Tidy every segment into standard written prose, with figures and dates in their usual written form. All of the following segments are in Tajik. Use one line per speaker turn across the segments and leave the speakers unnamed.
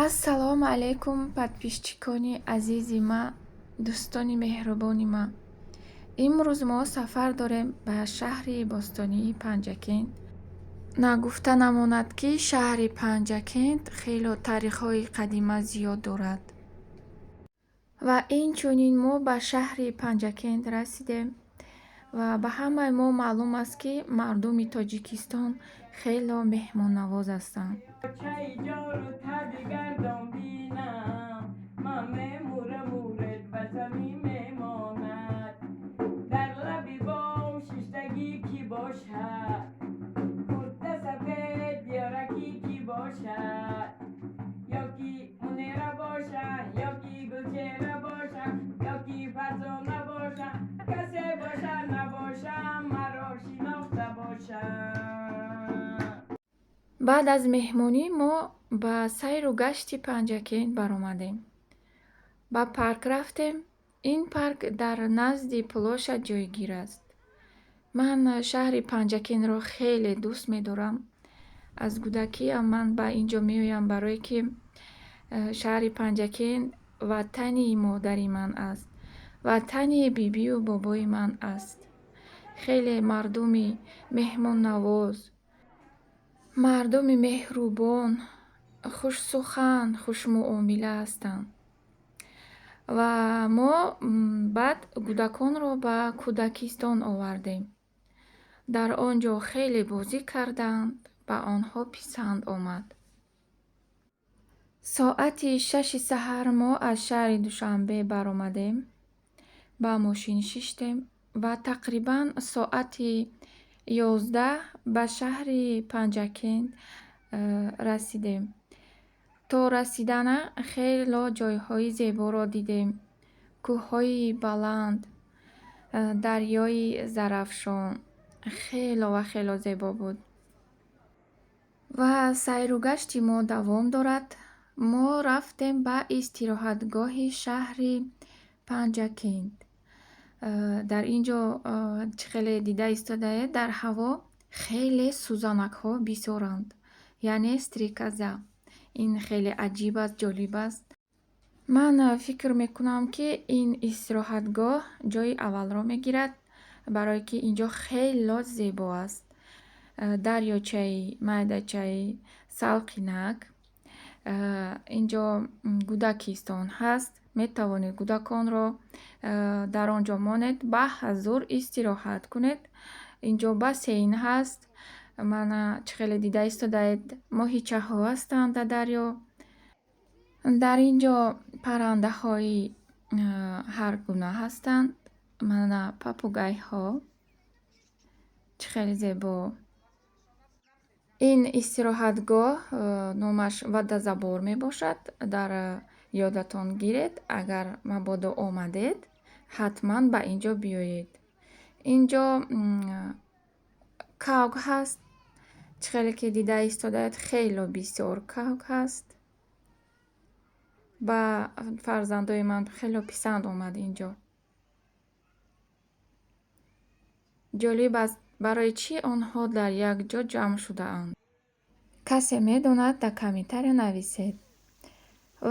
ассалому алайкум, подписчикони азизи ма, дӯстони меҳрубони ма. Имрӯз мо сафар дорем ба шаҳри бостонии Панҷакент. Нагуфта намонад, ки шаҳри Панҷакент хело таърихҳои қадима зиёд дорад. Ва инчунин мо ба шаҳри Панҷакент расидем ва ба ҳамаи мо маълум аст, ки мардуми Тоҷикистон хело меҳмоннавоз ҳастанд. баъд аз меҳмонӣ мо ба сайру гашти Панҷакент баромадем. Ба парк рафтем. Ин парк дар назди плошад ҷойгир аст. Ман шаҳри Панҷакентро хеле дӯст медорам. Аз кӯдакиам ман ба ин ҷо меоям, барое ки шаҳри Панҷакент ватани модари ман аст, ватани бибию бобои ман аст. Хеле мардуми меҳмоннавоз, мардуми меҳрубон, хушсухан, хушмуомила ҳастанд. Ва мо баъд кӯдаконро ба кӯдакистон овардем. Дар он ҷо хеле бозӣ карданд, ба онҳо писанд омад. Соати 6 саҳар мо аз шаҳри Душанбе баромадем. Ба мошин шиштем ва тақрибан соати 11 ба шаҳри Панҷакент расидем. То расидана хело ҷойҳои зеборо дидем. кӯҳҳои баланд, дарёи зарафшон. Хело ва хело зебо буд. Ва сайру гашти мо давом дорад. Мо рафтем ба истироҳатгоҳи шаҳри Панҷакент. Дар ин ҷо чӣ хеле дида истодаед, дар ҳаво хеле сӯзанакҳо бисёранд, яъне стрекоза. Ин хеле аҷиб аст, ҷолиб аст. Ман фикр мекунам, ки ин истироҳатгоҳ ҷойи аввалро мегирад, барое ки ин ҷо хело зебо аст. Дарёчаи майдачаи салқинак. Ин ҷо кӯдакистон ҳаст. Метавонед кӯдаконро дар он ҷо монед, ба ҳазур истироҳат кунед. Ин ҷо бассейн ҳаст. Мана чӣ хеле дида истодаед, моҳичаҳо ҳастанд дар дарё. Дар ин ҷо паррандаҳои ҳар гуна ҳастанд. Мана папугайҳо. Чӣ хеле зебо. Ин истироҳатгоҳ номаш Вадазабор мебошад. Дар ёдатон гиред, агар мабодо омадед, ҳатман ба ин ҷо биёед. Ин ҷо кавк ҳаст. Чӣ хеле ки дида истодаед, хело бисёр кавк ҳаст. Ба фарзандои ман хело писанд омад ин ҷо. ҷолиб аст, барои чӣ онҳо дар як ҷо ҷамъ шудаанд. Касе медонад, дар комментария нависед.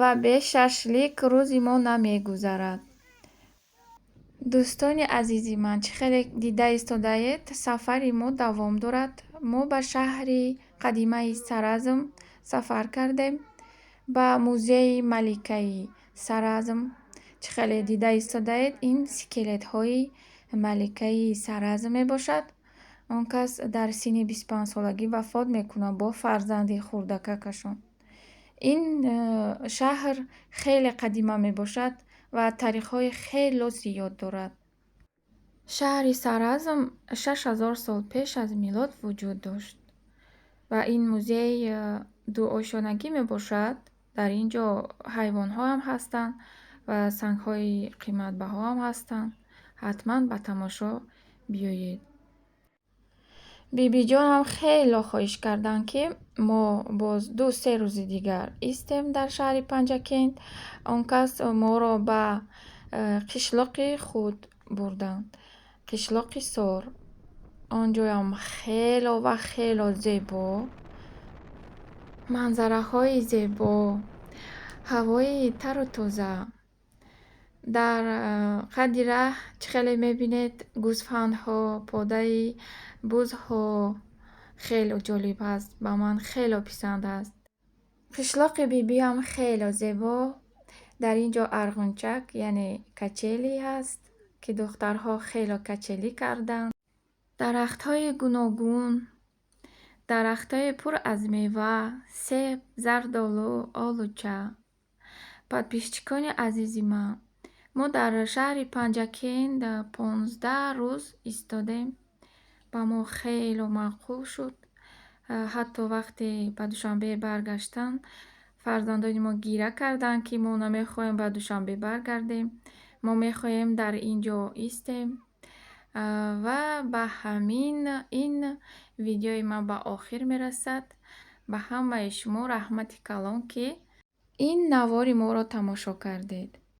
Ва бе шашлик рӯзи мо намегузарад. Дӯстони азизи ман, чӣ хеле дида истодаед, сафари мо давом дорад. Мо ба шаҳри қадимаи Саразм сафар кардем, ба музеи Маликаи Саразм. Чӣ хеле дида истодаед, ин скелетҳои Маликаи Саразм мебошад. Он кас дар синни 25 солагӣ вафот мекунад бо фарзанди хурдакакашон. Ин шаҳр хеле қадима мебошад ва таърихҳои хело зиёд дорад. Шаҳри Саразм 6000 сол пеш аз милод вуҷуд дошт. Ва ин музей дуошонагӣ мебошад. Дар ин ҷо ҳайвонҳо ҳам ҳастанд ва сангҳои қиматбаҳо ҳам ҳастанд. ҳатман ба тамошо биёед. бибиҷонам хело хоҳиш карданд, ки мо боз 2-3 рӯзи дигар истем дар шаҳри Панҷакент. Он кас моро ба қишлоқи худ бурданд. қишлоқи Сор. Он ҷоям хело ва хело зебо. манзараҳои зебо. ҳавои тару тоза. Дар қадди раҳ чӣ хеле мебинед гӯсфандҳо, подаи бузҳо. Хело ҷолиб аст. Ба ман хело писанд аст. Қишлоқи бибиам хело зебо. Дар ин ҷо арғунчак, яъне качели ҳаст, ки духтарҳо хело качелӣ карданд. Дарахтҳои гуногун, дарахтҳои пур аз мева, себ, зардолу, олуча. Подписчикони азизи ман, мо дар шаҳри Панҷакент 15 рӯз истодем. Ба мо хело маъқул шуд. Ҳатто вақте ба Душанбе баргаштан, фарзандони мо гира карданд, ки мо намехоҳем ба Душанбе баргардем. Мо мехоҳем дар ин ҷо истем. Ва ба ҳамин ин видеои ман ба охир мерасад. Ба ҳамаи шумо раҳмати калон, ки ин навори моро тамошо кардед.